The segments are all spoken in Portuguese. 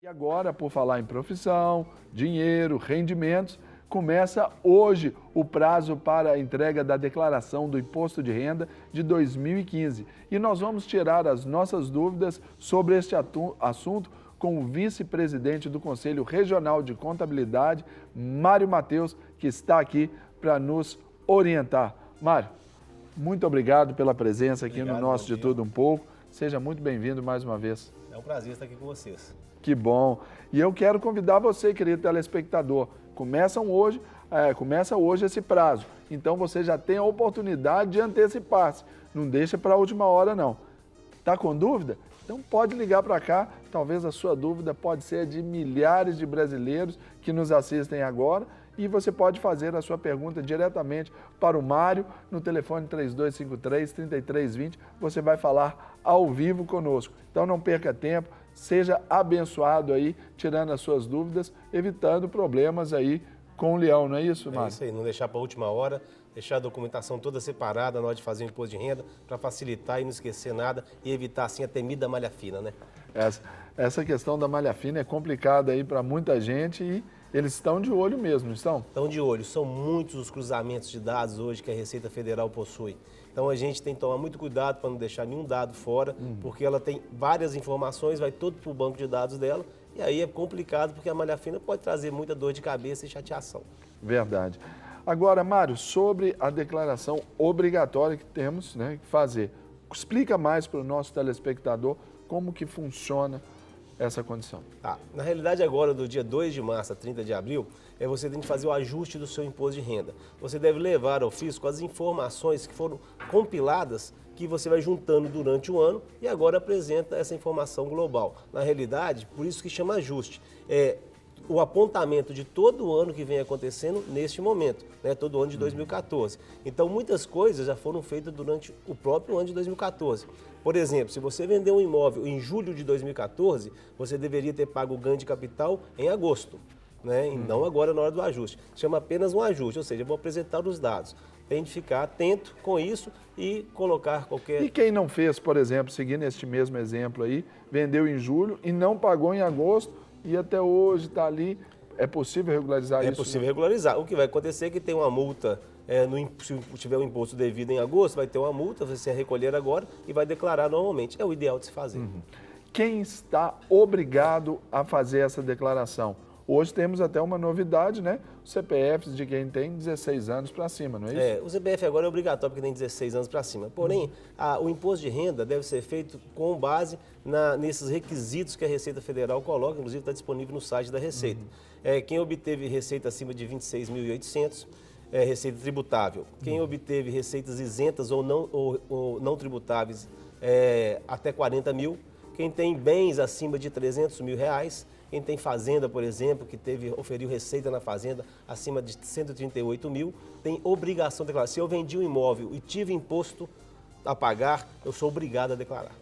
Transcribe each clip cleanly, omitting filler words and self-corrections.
E agora, por falar em profissão, dinheiro, rendimentos, começa hoje o prazo para a entrega da declaração do Imposto de Renda de 2015. E nós vamos tirar as nossas dúvidas sobre este assunto com o vice-presidente do Conselho Regional de Contabilidade, Mário Mateus, que está aqui para nos orientar. Mário, muito obrigado pela presença aqui no nosso De Tudo Um Pouco. Seja muito bem-vindo mais uma vez. É um prazer estar aqui com vocês. Que bom. E eu quero convidar você, querido telespectador. Começa hoje esse prazo. Então você já tem a oportunidade de antecipar-se. Não deixa para a última hora, não. Está com dúvida? Então pode ligar para cá. Talvez a sua dúvida pode ser de milhares de brasileiros que nos assistem agora. E você pode fazer a sua pergunta diretamente para o Mário no telefone 3253-3320. Você vai falar ao vivo conosco. Então não perca tempo. Seja abençoado aí, tirando as suas dúvidas, evitando problemas aí com o leão, não é isso, Mário? É isso aí, não deixar para a última hora, deixar a documentação toda separada na hora de fazer o imposto de renda, para facilitar e não esquecer nada e evitar assim a temida malha fina, né? Essa questão da malha fina é complicada aí para muita gente e eles estão de olho mesmo, não estão? Estão de olho, são muitos os cruzamentos de dados hoje que a Receita Federal possui. Então a gente tem que tomar muito cuidado para não deixar nenhum dado fora, porque ela tem várias informações, vai todo para o banco de dados dela, e aí é complicado porque a malha fina pode trazer muita dor de cabeça e chateação. Verdade. Agora, Mário, sobre a declaração obrigatória que temos, né, que fazer. Explica mais para o nosso telespectador como que funciona essa condição. Tá. Na realidade, agora, do dia 2 de março a 30 de abril, você tem que fazer o ajuste do seu imposto de renda. Você deve levar ao fisco as informações que foram compiladas, que você vai juntando durante o ano e agora apresenta essa informação global. Na realidade, por isso que chama ajuste. É o apontamento de todo o ano que vem acontecendo neste momento, né? Todo o ano de 2014. Então, muitas coisas já foram feitas durante o próprio ano de 2014. Por exemplo, se você vender um imóvel em julho de 2014, você deveria ter pago o ganho de capital em agosto, né? E não agora na hora do ajuste. Chama apenas um ajuste, ou seja, eu vou apresentar os dados. Tem de ficar atento com isso e colocar qualquer... E quem não fez, por exemplo, seguindo este mesmo exemplo aí, vendeu em julho e não pagou em agosto e até hoje está ali, é possível regularizar isso? É possível regularizar. O que vai acontecer é que tem uma multa, se tiver um imposto devido em agosto, vai ter uma multa, você vai recolher agora e vai declarar normalmente. É o ideal de se fazer. Quem está obrigado a fazer essa declaração? Hoje temos até uma novidade, né? Os CPFs de quem tem 16 anos para cima, não é isso? O CPF agora é obrigatório porque tem 16 anos para cima. Porém, o imposto de renda deve ser feito com base nesses requisitos que a Receita Federal coloca, inclusive está disponível no site da Receita. Quem obteve receita acima de 26.800, receita tributável. Quem obteve receitas isentas ou não tributáveis até 40 mil. Quem tem bens acima de 300 mil reais. Quem tem fazenda, por exemplo, que oferiu receita na fazenda acima de 138 mil, tem obrigação de declarar. Se eu vendi um imóvel e tive imposto a pagar, eu sou obrigado a declarar.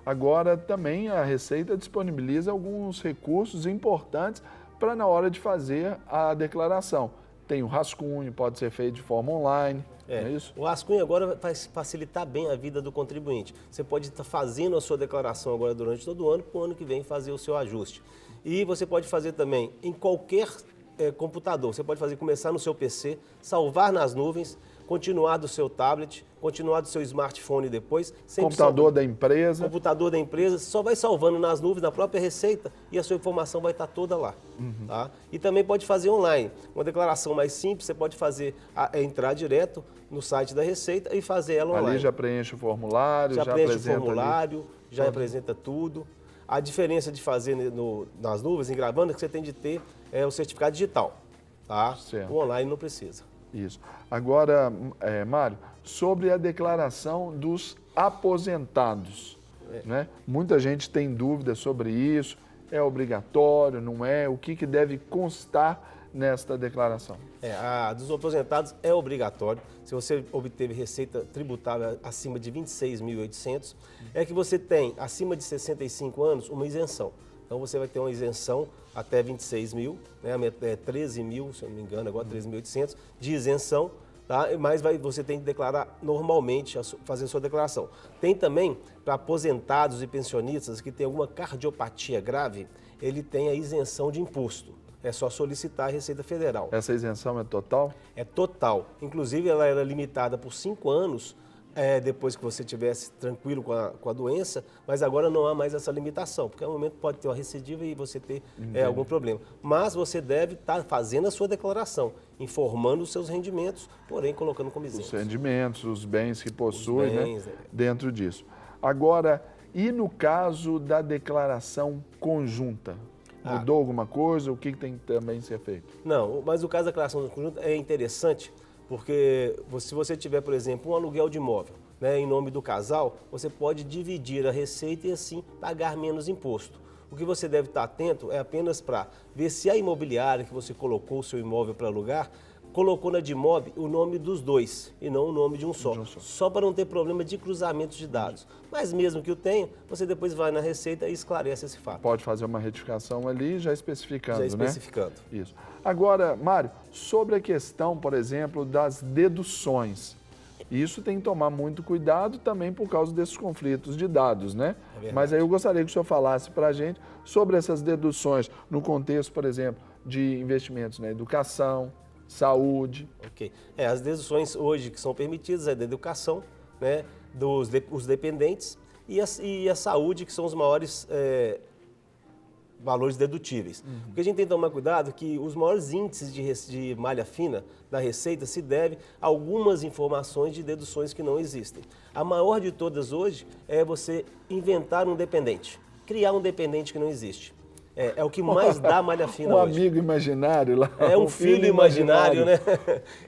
Agora, também a Receita disponibiliza alguns recursos importantes para na hora de fazer a declaração. Tem o rascunho, pode ser feito de forma online, não é isso? O rascunho agora vai facilitar bem a vida do contribuinte. Você pode estar fazendo a sua declaração agora durante todo o ano, para o ano que vem fazer o seu ajuste. E você pode fazer também em qualquer computador. Você pode começar no seu PC, salvar nas nuvens, continuar do seu tablet, continuar do seu smartphone depois. Computador da empresa. Computador da empresa, só vai salvando nas nuvens, na própria Receita, e a sua informação vai estar toda lá. Tá? E também pode fazer online. Uma declaração mais simples, você pode entrar direto no site da Receita e fazer ela online. Ali já preenche o formulário, já preenche o formulário, já apresenta tudo. A diferença de fazer nas nuvens, em gravando, é que você tem de ter o certificado digital. Tá? O online não precisa. Isso. Agora, Mário, sobre a declaração dos aposentados, né? Muita gente tem dúvidas sobre isso, é obrigatório, não é? O que deve constar nesta declaração? A dos aposentados é obrigatório. Se você obteve receita tributável acima de 26.800, é que você tem, acima de 65 anos, uma isenção. Então você vai ter uma isenção até 26 mil, né? 13 mil, se eu não me engano, agora 13.800 de isenção, tá? Mas você tem que declarar normalmente, fazer a sua declaração. Tem também para aposentados e pensionistas que tem alguma cardiopatia grave, ele tem a isenção de imposto. É só solicitar a Receita Federal. Essa isenção é total? É total. Inclusive, ela era limitada por 5 anos, depois que você estivesse tranquilo com a doença, mas agora não há mais essa limitação, porque no momento pode ter uma recidiva e você ter algum problema. Mas você deve estar fazendo a sua declaração, informando os seus rendimentos, porém colocando como isento. Os rendimentos, os bens que possui, bens, né? Dentro disso. Agora, e no caso da declaração conjunta? Mudou alguma coisa? O que tem que também ser feito? Não, mas o caso da declaração conjunta é interessante, porque se você tiver, por exemplo, um aluguel de imóvel, né, em nome do casal, você pode dividir a receita e assim pagar menos imposto. O que você deve estar atento é apenas para ver se a imobiliária que você colocou o seu imóvel para alugar, colocou na DIMOB o nome dos dois e não o nome de um só. Só para não ter problema de cruzamento de dados. Mas mesmo que o tenha, você depois vai na Receita e esclarece esse fato. Pode fazer uma retificação ali já especificando, né? Já especificando. Isso. Agora, Mário, sobre a questão, por exemplo, das deduções. Isso tem que tomar muito cuidado também por causa desses conflitos de dados, né? Mas aí eu gostaria que o senhor falasse para a gente sobre essas deduções no contexto, por exemplo, de investimentos na educação, saúde. Ok. As deduções hoje que são permitidas é da educação, né, os dependentes e a saúde, que são os maiores valores dedutíveis. O que a gente tem que tomar cuidado é que os maiores índices de malha fina da Receita se devem a algumas informações de deduções que não existem. A maior de todas hoje é você inventar um dependente, criar um dependente que não existe. É o que mais dá malha fina hoje. Um amigo imaginário lá. É um filho imaginário, né?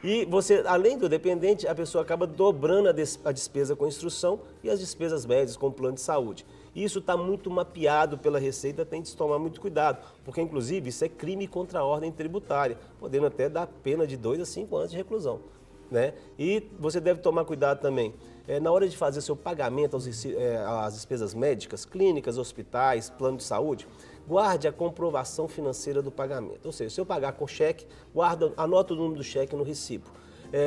E você, além do dependente, a pessoa acaba dobrando a despesa com instrução e as despesas médias com plano de saúde. Isso está muito mapeado pela Receita, tem que se tomar muito cuidado, porque inclusive isso é crime contra a ordem tributária, podendo até dar pena de 2 a 5 anos de reclusão, né? E você deve tomar cuidado também. Na hora de fazer seu pagamento às despesas médicas, clínicas, hospitais, plano de saúde, guarde a comprovação financeira do pagamento. Ou seja, se eu pagar com cheque, anota o número do cheque no recibo.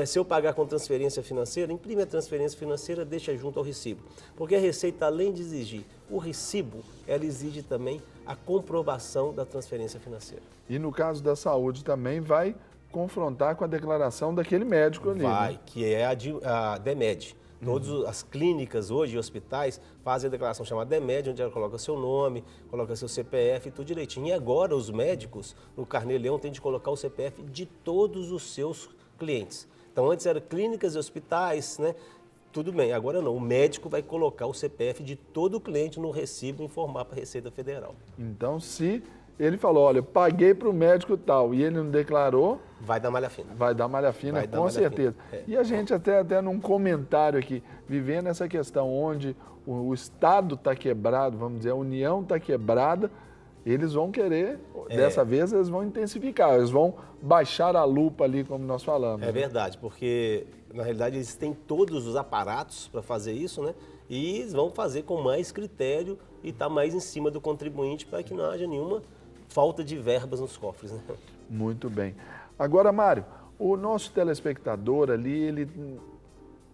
Se eu pagar com transferência financeira, imprime a transferência financeira, deixa junto ao recibo. Porque a Receita, além de exigir o recibo, ela exige também a comprovação da transferência financeira. E no caso da saúde também vai confrontar com a declaração daquele médico ali. Vai, né? que é a DEMED. Todas as clínicas hoje e hospitais fazem a declaração chamada DEMED, onde ela coloca seu nome, coloca seu CPF e tudo direitinho. E agora os médicos, no Carnê-Leão, têm de colocar o CPF de todos os seus clientes. Então antes era clínicas e hospitais, né? Tudo bem, agora não. O médico vai colocar o CPF de todo o cliente no recibo e informar para a Receita Federal. Então, se ele falou, olha, paguei para o médico tal e ele não declarou... Vai dar malha fina. Vai dar malha fina, com certeza. E a gente até num comentário aqui, vivendo essa questão onde o Estado está quebrado, vamos dizer, a União está quebrada, eles vão querer, dessa vez eles vão intensificar, eles vão baixar a lupa ali, como nós falamos. É verdade, porque na realidade eles têm todos os aparatos para fazer isso, né? E eles vão fazer com mais critério e estar mais em cima do contribuinte para que não haja nenhuma falta de verbas nos cofres, né? Muito bem. Agora, Mário, o nosso telespectador ali,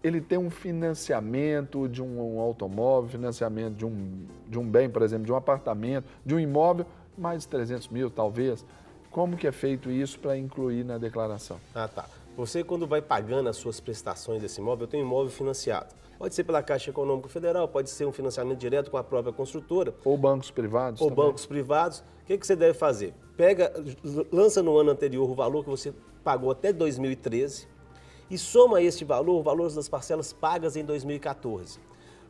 ele tem um financiamento de um automóvel, financiamento de um bem, por exemplo, de um apartamento, de um imóvel, mais de 300 mil talvez. Como que é feito isso para incluir na declaração? Ah, tá. Você, quando vai pagando as suas prestações desse imóvel, eu tenho um imóvel financiado. Pode ser pela Caixa Econômica Federal, pode ser um financiamento direto com a própria construtora. Ou bancos privados Ou também. bancos privados. O que você deve fazer? Lança no ano anterior o valor que você pagou até 2013 e soma este valor, o valor das parcelas pagas em 2014.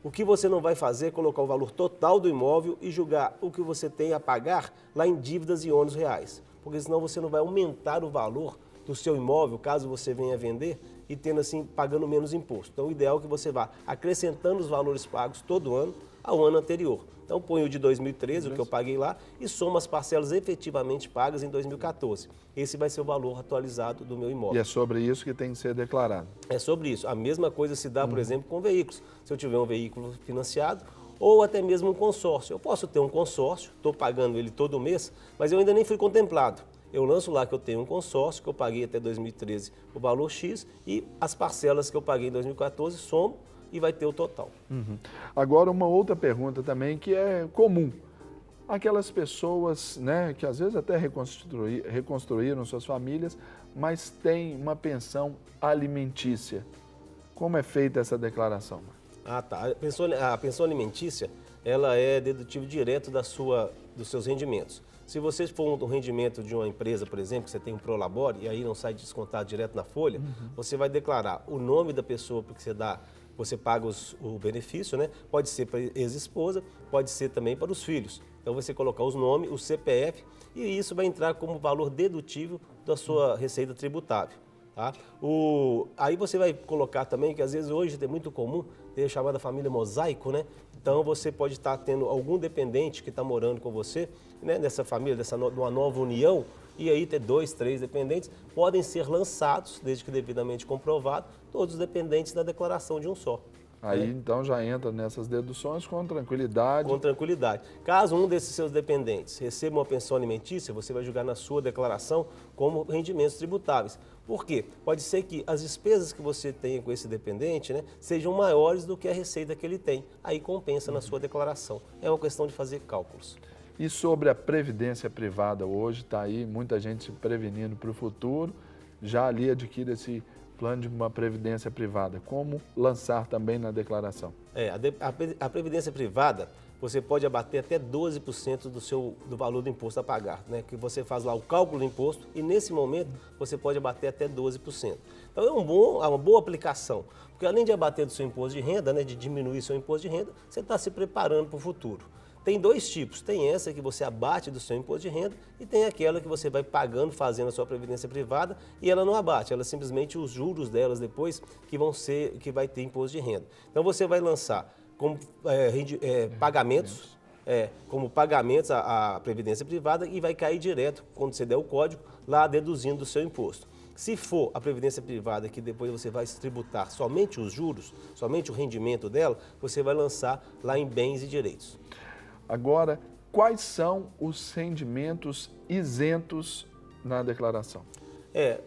O que você não vai fazer é colocar o valor total do imóvel e julgar o que você tem a pagar lá em dívidas e ônus reais. Porque senão você não vai aumentar o valor do seu imóvel, caso você venha vender, e tendo assim, pagando menos imposto. Então, o ideal é que você vá acrescentando os valores pagos todo ano ao ano anterior. Então, põe o de 2013, o que eu paguei lá, e soma as parcelas efetivamente pagas em 2014. Esse vai ser o valor atualizado do meu imóvel. E é sobre isso que tem que ser declarado. É sobre isso. A mesma coisa se dá, por exemplo, com veículos. Se eu tiver um veículo financiado, ou até mesmo um consórcio. Eu posso ter um consórcio, estou pagando ele todo mês, mas eu ainda nem fui contemplado. Eu lanço lá que eu tenho um consórcio, que eu paguei até 2013 o valor X, e as parcelas que eu paguei em 2014 somo e vai ter o total. Agora, uma outra pergunta também que é comum. aquelas pessoas, né, que às vezes até reconstruíram suas famílias, mas têm uma pensão alimentícia. Como é feita essa declaração? Ah, tá. A pensão alimentícia, ela é dedutível direto dos seus rendimentos. Se você for um rendimento de uma empresa, por exemplo, que você tem um Prolabore, e aí não sai descontado direto na folha, você vai declarar o nome da pessoa que você paga o benefício, né? Pode ser para a ex-esposa, pode ser também para os filhos. Então você colocar os nomes, o CPF, e isso vai entrar como valor dedutível da sua receita tributável. Tá? Aí você vai colocar também, que às vezes hoje é muito comum ter a chamada família mosaico, né? Então você pode estar tendo algum dependente que está morando com você, né? Nessa família, numa nova união, e aí ter 2, 3 dependentes, podem ser lançados, desde que devidamente comprovado, todos os dependentes da declaração de um só. Aí então já entra nessas deduções com tranquilidade. Com tranquilidade. Caso um desses seus dependentes receba uma pensão alimentícia, você vai julgar na sua declaração como rendimentos tributáveis. Por quê? Pode ser que as despesas que você tenha com esse dependente, né, sejam maiores do que a receita que ele tem. Aí compensa na sua declaração. É uma questão de fazer cálculos. E sobre a previdência privada hoje, está aí muita gente se prevenindo para o futuro, já ali adquire esse plano de uma previdência privada. Como lançar também na declaração? A previdência privada, você pode abater até 12% do valor do imposto a pagar, né? Que você faz lá o cálculo do imposto e nesse momento você pode abater até 12%. Então é uma boa aplicação, porque além de abater do seu imposto de renda, né, de diminuir seu imposto de renda, você está se preparando para o futuro. Tem dois tipos, tem essa que você abate do seu imposto de renda e tem aquela que você vai pagando, fazendo a sua previdência privada e ela não abate, ela simplesmente os juros delas depois que vai ter imposto de renda. Então você vai lançar como pagamentos, a previdência privada e vai cair direto, quando você der o código, lá deduzindo do seu imposto. Se for a previdência privada que depois você vai tributar somente os juros, somente o rendimento dela, você vai lançar lá em bens e direitos. Agora, quais são os rendimentos isentos na declaração?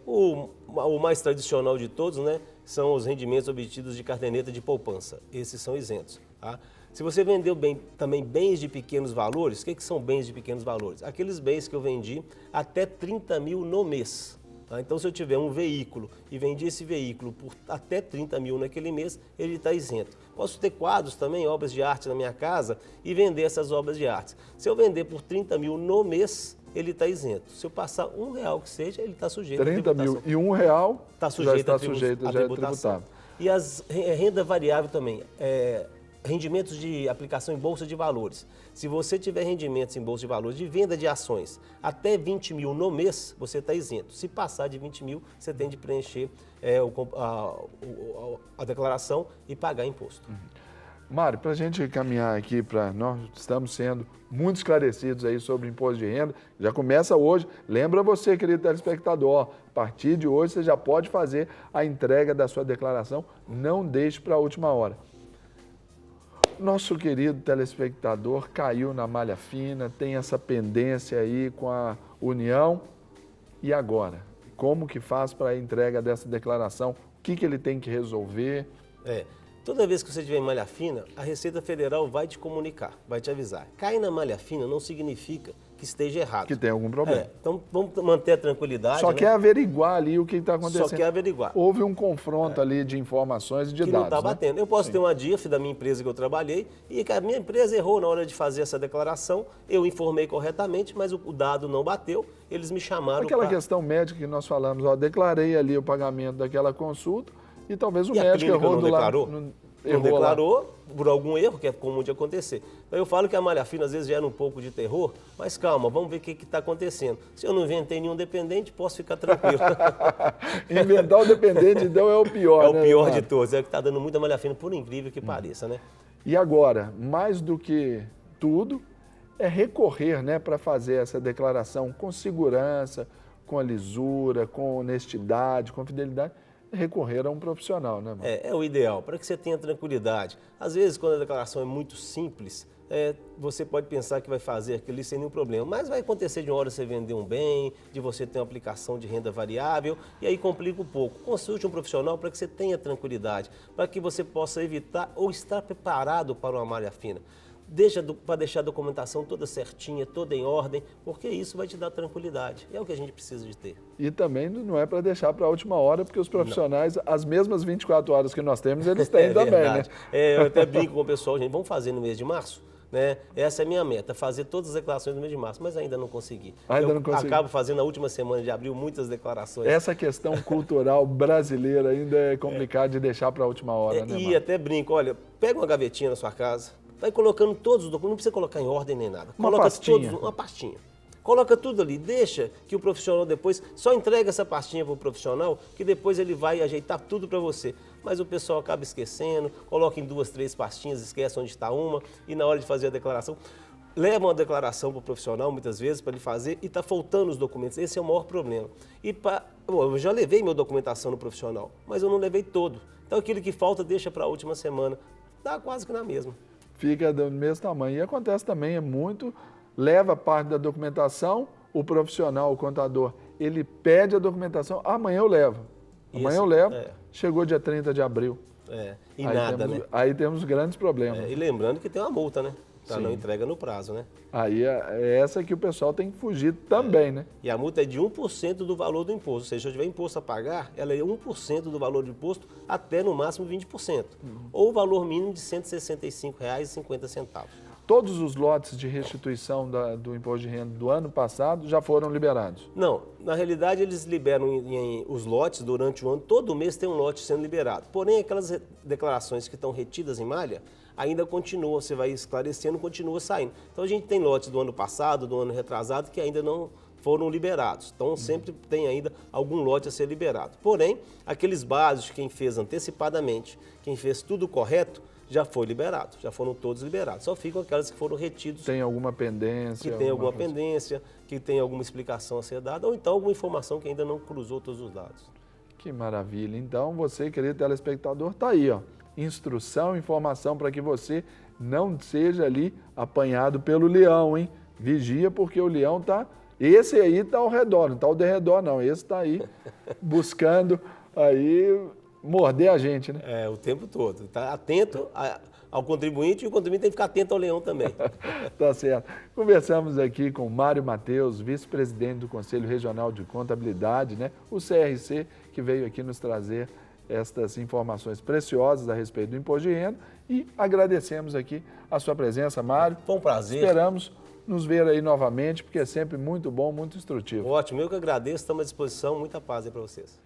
O mais tradicional de todos, né, são os rendimentos obtidos de caderneta de poupança. Esses são isentos. Tá? Se você vendeu também bens de pequenos valores, o que são bens de pequenos valores? Aqueles bens que eu vendi até 30 mil no mês. Tá? Então, se eu tiver um veículo e vendi esse veículo por até 30 mil naquele mês, ele está isento. Posso ter quadros também, obras de arte na minha casa e vender essas obras de arte. Se eu vender por 30 mil no mês, ele está isento. Se eu passar R$1 que seja, ele está sujeito à tributação. 30 mil e R$1 está já está sujeito à tributação. E as renda variável também, rendimentos de aplicação em bolsa de valores. Se você tiver rendimentos em bolsa de valores de venda de ações até 20 mil no mês, você está isento. Se passar de 20 mil, você tem de preencher a declaração e pagar imposto. Mário, para a gente caminhar aqui, nós estamos sendo muito esclarecidos aí sobre imposto de renda. Já começa hoje. Lembra você, querido telespectador, a partir de hoje você já pode fazer a entrega da sua declaração. Não deixe para a última hora. Nosso querido telespectador caiu na malha fina, tem essa pendência aí com a União. E agora? Como que faz para a entrega dessa declaração? O que ele tem que resolver? Toda vez que você estiver em malha fina, a Receita Federal vai te comunicar, vai te avisar. Cair na malha fina não significa que esteja errado. Que tem algum problema. Então vamos manter a tranquilidade. Só quer averiguar ali o que está acontecendo. Só quer averiguar. Houve um confronto ali de informações e de que dados. Não está batendo. Eu posso ter uma DIF da minha empresa que eu trabalhei e que a minha empresa errou na hora de fazer essa declaração. Eu informei corretamente, mas o dado não bateu. Eles me chamaram. Aquela questão médica que nós falamos, declarei ali o pagamento daquela consulta e talvez o e médico errou não do declarou? lado. Não declarou por algum erro, que é comum de acontecer. Então eu falo que a malha fina às vezes gera um pouco de terror, mas calma, vamos ver o que está acontecendo. Se eu não inventei nenhum dependente, posso ficar tranquilo. Inventar o dependente, então, é o pior. É o pior de todos, é o que está dando muita malha fina, por incrível que pareça, né? E agora, mais do que tudo, é recorrer, né, para fazer essa declaração com segurança, com a lisura, com honestidade, com fidelidade. Recorrer a um profissional, né, mano? É o ideal, para que você tenha tranquilidade. Às vezes, quando a declaração é muito simples, você pode pensar que vai fazer aquilo sem nenhum problema, mas vai acontecer de uma hora você vender um bem, de você ter uma aplicação de renda variável, e aí complica um pouco. Consulte um profissional para que você tenha tranquilidade, para que você possa evitar ou estar preparado para uma malha fina. para deixar a documentação toda certinha, toda em ordem, porque isso vai te dar tranquilidade. É o que a gente precisa de ter. E também não é para deixar para a última hora, porque os profissionais, as mesmas 24 horas que nós temos, eles têm também, verdade, né? Eu até brinco com o pessoal, gente, vamos fazer no mês de março? Né? Essa é a minha meta, fazer todas as declarações no mês de março, mas ainda não consegui. Não consegui. Acabo fazendo na última semana de abril muitas declarações. Essa questão cultural brasileira ainda é complicada de deixar para a última hora, né, E Mário? até brinco, olha, pega uma gavetinha na sua casa, vai colocando todos os documentos, não precisa colocar em ordem nem nada. Coloca pastinha. uma pastinha. Coloca tudo ali, deixa que o profissional depois, só entrega essa pastinha para o profissional, que depois ele vai ajeitar tudo para você. Mas o pessoal acaba esquecendo, coloca em 2, 3 pastinhas, esquece onde está uma, e na hora de fazer a declaração, leva uma declaração para o profissional, muitas vezes, para ele fazer, e está faltando os documentos. Esse é o maior problema. Eu já levei minha documentação no profissional, mas eu não levei todo. Então aquilo que falta, deixa para a última semana. Dá quase que na mesma. Fica do mesmo tamanho. E acontece também, leva parte da documentação, o profissional, o contador, ele pede a documentação, amanhã eu levo. Amanhã eu levo, chegou dia 30 de abril. E aí nada, né? né? Aí temos grandes problemas. E lembrando que tem uma multa, né? Para Sim. não entrega no prazo, né? Aí é essa que o pessoal tem que fugir também, né? E a multa é de 1% do valor do imposto. Ou seja, se eu tiver imposto a pagar, ela é 1% do valor do imposto até no máximo 20%. Ou o valor mínimo de R$ 165,50. Todos os lotes de restituição do imposto de renda do ano passado já foram liberados? Não, na realidade eles liberam os lotes durante o ano, todo mês tem um lote sendo liberado. Porém, aquelas declarações que estão retidas em malha, ainda continua, você vai esclarecendo, continua saindo. Então a gente tem lotes do ano passado, do ano retrasado, que ainda não foram liberados. Então sempre tem ainda algum lote a ser liberado. Porém, aqueles básicos, quem fez antecipadamente, quem fez tudo correto, já foi liberado, já foram todos liberados. Só ficam aquelas que foram retidos. Tem alguma pendência? Que tem alguma pendência, que tem alguma explicação a ser dada, ou então alguma informação que ainda não cruzou todos os dados. Que maravilha. Então, você, querido telespectador, está aí, ó. Instrução, informação para que você não seja ali apanhado pelo leão, hein? Vigia, porque o leão tá... Esse aí tá ao redor, não tá ao derredor, não. Esse tá aí buscando aí morder a gente, né? O tempo todo. Está atento ao contribuinte e o contribuinte tem que ficar atento ao leão também. Tá certo. Conversamos aqui com Mário Mateus, vice-presidente do Conselho Regional de Contabilidade, né? O CRC, que veio aqui nos trazer estas informações preciosas a respeito do imposto de renda e agradecemos aqui a sua presença, Mário. Foi um prazer. Esperamos nos ver aí novamente, porque é sempre muito bom, muito instrutivo. Ótimo, eu que agradeço, estamos à disposição, muita paz aí para vocês.